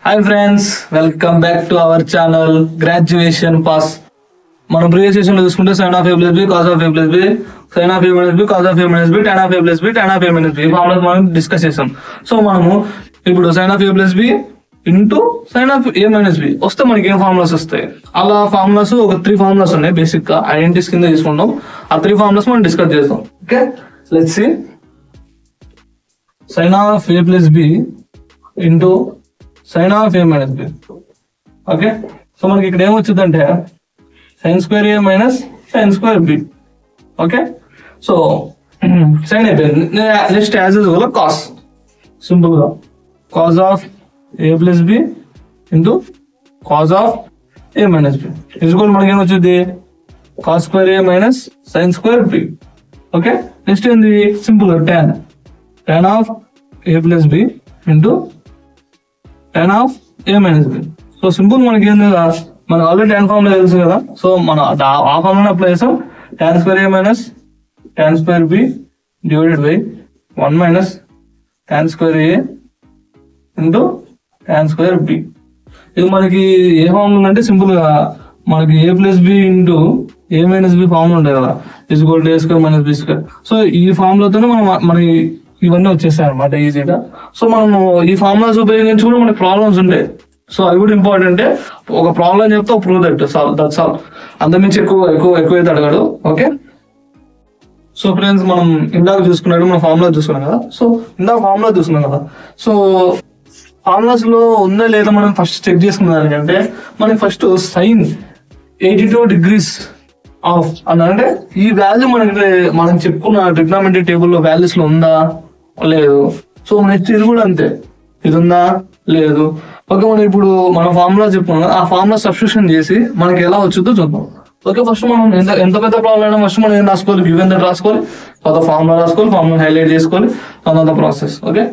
Hi friends, welcome back to our channel graduation pass. మనం previous session లో చూసుకుంటే sin of a plus b cos of a plus b sin of a minus b cos of a minus b tan of a plus b tan of a minus b ఈ formulas మనం discuss చేసాం. So మనము ఇప్పుడు sin of a plus b into sin of a minus b వస్తే మనకి ఏం formulas వస్తాయి? అలా ఫార్ములాస్ ఒక 3 ఫార్ములాస్ ఉన్నాయి. బేసిక్ గా ఐడెంటిటీస్ కింద తీసుకుంటాం. ఆ 3 ఫార్ములాస్ మనం డిస్కస్ చేద్దాం. Okay, let's see. sin of a plus b into sin of a minus b. Okay, so మనకి ఇక్కడ ఏమొచ్చిందంటే sin square a minus sin square b. Okay, so sine అయిపోయింది. Next as usual cos, simple గా cos of a plus b into cos of a minus b equal మనకి ఏమొచ్చింది cos square a minus sin square b. Okay, next ఏంది simple గా tan of a plus b into tan of a minus b. So simple మనకి ఏంది, మనకు already tan formula తెలుసు కదా. So మనం ఆ ఫార్ములా అప్లై చేస్తాం. tan square a minus tan square b divided by 1 minus tan square a into tan square b. ఇది మనకి ఏ ఫార్ములా అంటే సింపుల్ గా మనకి a plus b into a minus b formula ఉంటాయి కదా, is equal to a square minus b square. So ఈ ఫార్ములాతోనే మన ఇవన్నీ వచ్చేస్తాయి అనమాట ఈజీగా. సో మనము ఈ ఫార్ములాస్ ఉపయోగించి కూడా మనకి ప్రాబ్లమ్స్ ఉంటాయి. సో అవి కూడా ఇంపార్టెంట్. ఒక ప్రాబ్లం చెప్తే ఒక ప్రూవ్ దట్ దట్స్ ఆల్. అంతమించి ఎక్కువైతే అడగాడు. ఓకే, సో ఫ్రెండ్స్ మనం ఇందాక చూసుకున్నాడు, మనం ఫార్ములా చూసుకున్నాం కదా. సో ఇందాక ఫార్ములా చూసుకున్నాం కదా. సో ఫార్ములాస్ లో ఉందా లేదా మనం ఫస్ట్ చెక్ చేసుకున్న దానికంటే మనకి ఫస్ట్ sin 82 degrees ఆఫ్ అంటే ఈ వాల్యూ మనం చెప్పుకున్న ట్రిగ్నామెట్రీ టేబుల్లో వాల్యూస్ లో ఉందా లేదు. సో నెక్స్ట్ ఇది కూడా అంతే, ఇది ఉందా లేదు. ఓకే, మనం ఇప్పుడు మన ఫార్ములా చెప్పుకున్నాం, ఆ ఫార్ములా సబ్స్టిట్యూషన్ చేసి మనకి ఎలా వచ్చిందో చూద్దాం. ఓకే, ఫస్ట్ మనం ఎంత పెద్ద ప్రాబ్లం అయినా ఫస్ట్ మనం ఏం రాసుకోవాలి, గివెన్ దట్ రాసుకోవాలి, తర్వాత ఫార్ములా రాసుకోవాలి, ఫార్ములా హైలైట్ చేసుకోవాలి, అదంతా process. Okay,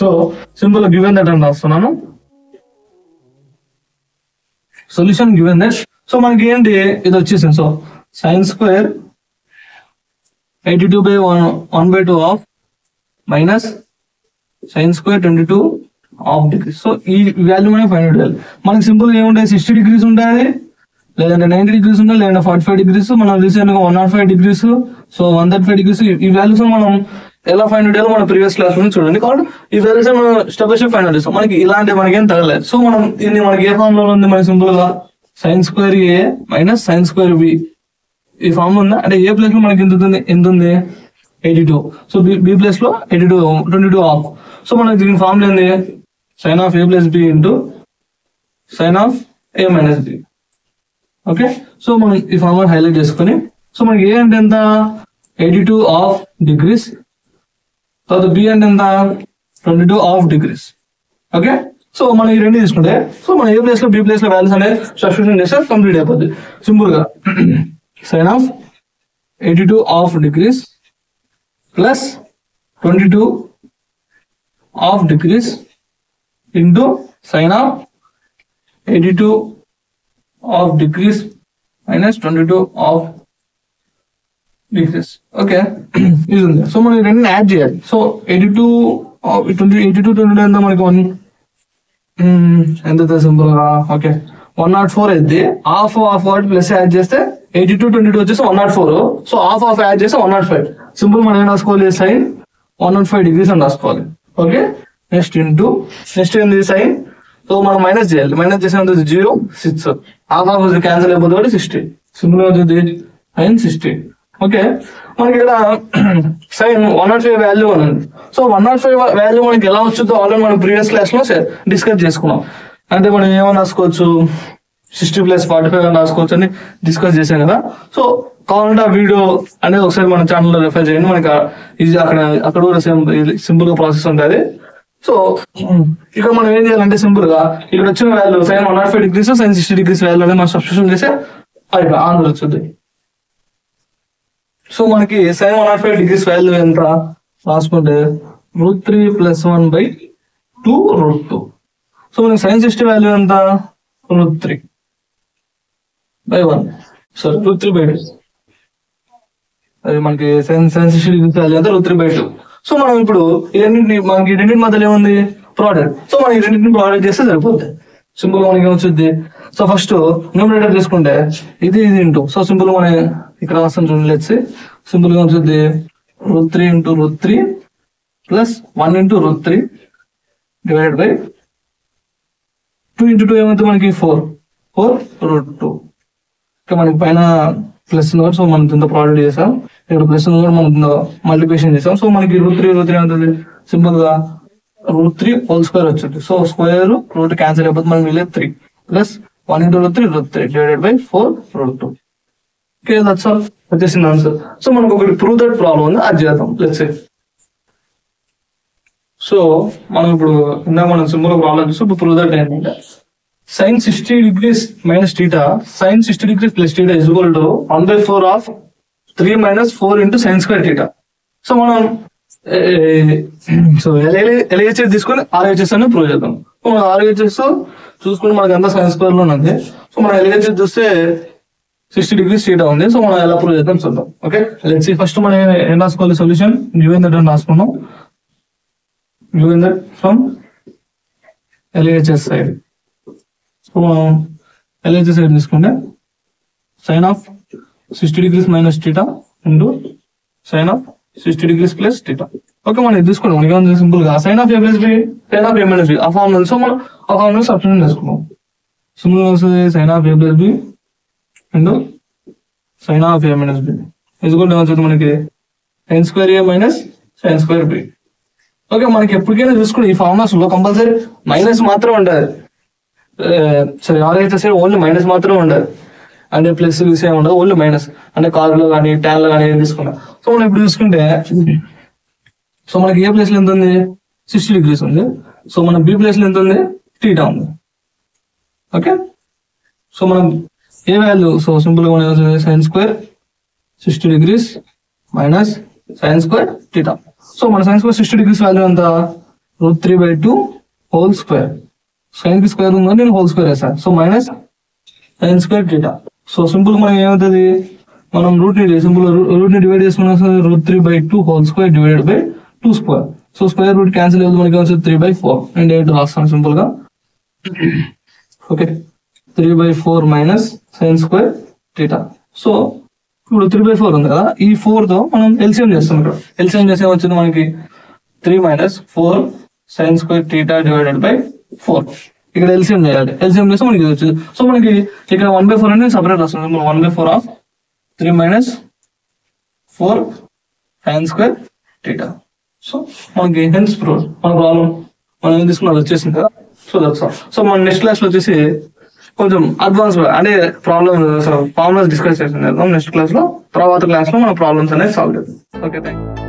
so simple given that అని రాస్తున్నాను, సొల్యూషన్ గివెన్ దట్. సో మనకి ఏంటి ఇది వచ్చేసింది. So sin square 82 by 1/2 of minus sin square 22 of degrees. So ఈ వాల్యూ మనకి ఫైండ్ అవుట్ చేయాలి. మనకి సింపుల్ ఏముంటాయి, 60 degrees ఉంటుంది, లేదంటే 90 degrees ఉంటుంది, లేదంటే 45 degrees, మనం రీసెంట్ గా 105 degrees, సో 135 degrees. ఈ వాల్యూస్ మనం ఎలా ఫైండ్ అవుట్ చేయాలో మన ప్రీవియస్ క్లాస్ నుంచి చూడండి. కాబట్టి ఈ వాల్యూస్ మనం step by step find out చేస్తాం. మనకి ఇలాంటి మనకేం తగలేదు. సో మనం దీన్ని మనకి ఏ ఫార్ములా ఉంది, మనకి సింపుల్ గా sin square a minus sin square b ఈ ఫార్మ్ ఉందా. అంటే ఏ ప్లేస్ లో మనకి ఎంత ఉంది 82. సో బి ప్లేస్ లో 22 ఆఫ్. సో మనకి దీని ఫార్ములా ఏంది, sin of a plus b into sin of a minus b. Okay, so మనం ఈ ఫార్ములా హైలైట్ చేసుకొని, సో మనకి ఏ అంటే ఎంత 82 ఆఫ్ డిగ్రీస్, తర్వాత బి అంటే ఎంత 22 ఆఫ్ డిగ్రీస్. ఓకే, సో మనం ఈ రెండు తీసుకుంటే, సో మనం ఏ ప్లేస్ లో బి ప్లేస్ లో వాల్యూస్ అనేది సబ్స్టిట్యూషన్ చేస్తే కంప్లీట్ అయిపోద్ది సింపుల్ గా. sin of 82 of degrees plus 22 of degrees into sin of 82 of degrees minus 22 of degrees. Okay, ఇది ఉంది. సో మనం రెండు యాడ్ చేయాలి. సో 82 ఎంత మనకి ఎంత సింపుల్ గా. ఓకే, 104 అయితే హాఫ్ వాట్ ప్లస్ యాడ్ చేస్తే 82 22 వచ్చేసి 104. సో హాఫ్ యాడ్ చేస్తే 105. సింపుల్ మనం ఏం రాసుకోవాలి, sin 105 degrees అని రాసుకోవాలి. ఓకే, నెక్స్ట్ ఏంది sin. సో మనం మైనస్ చేయాలి, మైనస్ చేసిన 0 6 హాఫ్ క్యాన్సిల్ అయిపోతుంది కాబట్టి 60. సింపుల్ గా అవుతుంది sin 60. ఓకే, మనకి ఇక్కడ sin 105 వాల్యూ అని ఉంది. సో 105 వాల్యూ మనకి ఎలా వచ్చిందో ఆల్రెడీ మనం ప్రీవియస్ క్లాస్ లో డిస్కస్ చేసుకున్నాం. అంటే మనం ఏమని రాసుకోవచ్చు, 60 + 45 అని రాసుకోవచ్చు అని డిస్కస్ చేసాం కదా. సో కావాలంటే ఆ వీడియో అనేది ఒకసారి మన ఛానల్లో రెఫర్ చేయండి. మనకి ఇది అక్కడ కూడా సింపుల్ గా ప్రాసెస్ ఉంటుంది. సో ఇక్కడ మనం ఏం చేయాలంటే సింపుల్ గా ఇక్కడ వచ్చిన value sin 105 degrees sin 60 degrees value అనేది మనం సబ్స్టిట్యూషన్ చేస్తే అయిపోయి ఆన్సర్ వచ్చింది. సో మనకి sin 105 degrees వాల్యూ ఎంత రాసుకుంటే √3 + 1/2 √2. సో మనకి sin 60 వాల్యూ ఎంత √3/1, సారీ √3/2. అది మనకి sin 60 degrees వాల్యూ ఎంత √3/2. సో మనం ఇప్పుడు మనకి రెండింటి మధ్యలో ఏముంది ప్రోడక్ట్. సో మనం ఈ రెండింటిని ప్రోడక్ట్ చేస్తే సరిపోతుంది. సింపుల్ మనకి ఏమొచ్చుద్ది, సో ఫస్ట్ న్యూమరేటర్ తీసుకుంటే ఇది ఇంటూ, సో సింపుల్ మనం ఇక్కడ రాస్తాం చూడండి. లెట్స్ సింపుల్ గా వచ్చుద్ది √3 × √3 ప్లస్ 1 × √3 డివైడెడ్ బై 2 × 2 ఏమవుతుంది మనకి 4 √2. ఇక్కడ మనకి పైన ప్లస్ ఉంది, సో మనం ఇంత ప్రోడక్ట్ చేసాం. ఇక్కడ ప్లస్ ఉంది, మనం మల్టిప్లికేషన్ చేసాం. సో మనకి √3 ఏమవుతుంది, సింపుల్ గా √3 హోల్ స్క్వేర్ వచ్చింది. సో స్క్వేర్ రూట్ క్యాన్సిల్ అయిపోతుంది, మనకి మిగిలేదు 3 plus 1 × √3 divided by 4 √2. Okay, that's all, వచ్చేసింది ఆన్సర్. సో మనకు ఒకటి ప్రూవ్ దట్ ప్రాబ్లం ఉంది, అది చేద్దాం. లెట్స్ సే సో మనం ఇప్పుడు మనం సింపుల్ ప్రాబ్లం చూస్తే ఇప్పుడు ప్రూవ్ దట్ ఏంటంటే sin 60 degrees minus theta sin 60 degrees plus theta is equal to 1/4 of 3 minus 4 into sin square theta. So మనం సో LHS తీసుకొని RHS అని ప్రూవ్ చేద్దాం. సో మనం RHS చూసుకుని మనకి అంతా సైన్ స్క్వేర్ లో ఉంది. సో మనం LHS చూస్తే 60 degrees theta ఉంది. సో మనం ఎలా ప్రూవ్ చేద్దాం చూద్దాం. Okay, let's see. ఫస్ట్ మనం ఏం రాసుకోవాలి, సొల్యూషన్ గివెన్ దట్ అని రాసుకున్నాం. Given that from LHS side. So మనం LHS సైడ్ తీసుకుంటే sine of 60 degrees minus theta into sine of 60 degrees plus theta. Okay, మనం ఇది తీసుకోండి. మనకి సింపుల్ గా sine of A plus B sine of A minus B ఆ form ఉంది. So మనం ఆ ఫార్మ్ సబ్స్టిట్యూట్ చేసుకున్నాం. సింపుల్ గా వస్తుంది sine of A plus B into sine of A minus B ఇదిగోండి ఏమవుతుంది మనకి sin square A minus sin square B. Okay, మనకి ఎప్పటికైనా చూసుకుని ఈ ఫార్ములాస్ లో కంపల్సరీ మైనస్ మాత్రం ఉండాలి. సరే, RHS ఓన్లీ మైనస్ మాత్రం ఉండాలి, అంటే ప్లస్ విషయం ఉండదు, ఓన్లీ మైనస్. అంటే కార్లో కానీ ట్యాన్ లో కానీ ఏం తీసుకున్నా. సో మనం ఇప్పుడు చూసుకుంటే సో మనకి ఏ ప్లేస్ లో ఎంత ఉంది, 60 degrees ఉంది. సో మన బి ప్లేస్ లో ఎంత ఉంది, థీటా ఉంది. ఓకే, సో మనం ఏ వాల్యూ, సో సింపుల్ గా sin square 60 degrees minus sin square theta. So మన sin square 60 degrees వాల్యూ ఎంత, √3/2 హోల్ స్క్వేర్. సైన్ కి స్క్వేర్ ఉందని నేను హోల్ స్క్వేర్ వేసాను. So minus sin square theta. So simple మనకి ఏమవుతుంది, మనం రూట్ ని డివైడ్ చేసుకున్నాం. √3/2 whole square divided by 2 square. So square root cancel అవుతుంది, మనకి వస్తుంది 3/4. నేను డైరెక్ట్ రాస్తాను సింపుల్ గా. Okay, 3/4 minus sin square theta. So ఇప్పుడు 3/4 ఉంది కదా, ఈ 4 తో మనం ఎల్సిఎం చేస్తాం. ఇక్కడ ఎల్సిఎం చేస్తే వచ్చింది మనకి 3 - 4 sin square theta divided by 4. ఇక్కడ ఎల్సిఎం చేయాలి. ఎల్సిఎం చేస్తే మనకి ఇది వచ్చింది. సో మనకి ఇక్కడ 1/4 అనేది సపరేట్ వస్తుంది. 1/4 of 3 - 4 sin square theta. So మనకి హెన్స్ ప్రూవ్ మన ప్రాబ్లం మనం ఏం తీసుకున్నది వచ్చేసింది కదా. So that's all. సో మన నెక్స్ట్ క్లాస్ లో వచ్చేసి కొంచెం అడ్వాన్స్ అంటే ప్రాబ్లమ్ ఫార్ములాస్ డిస్కస్ చేస్తున్నాం. నెక్స్ట్ క్లాస్ లో తర్వాత క్లాస్ లో మన ప్రాబ్లమ్స్ అనేది సాల్వ్ చేద్దాం. Okay, thank you.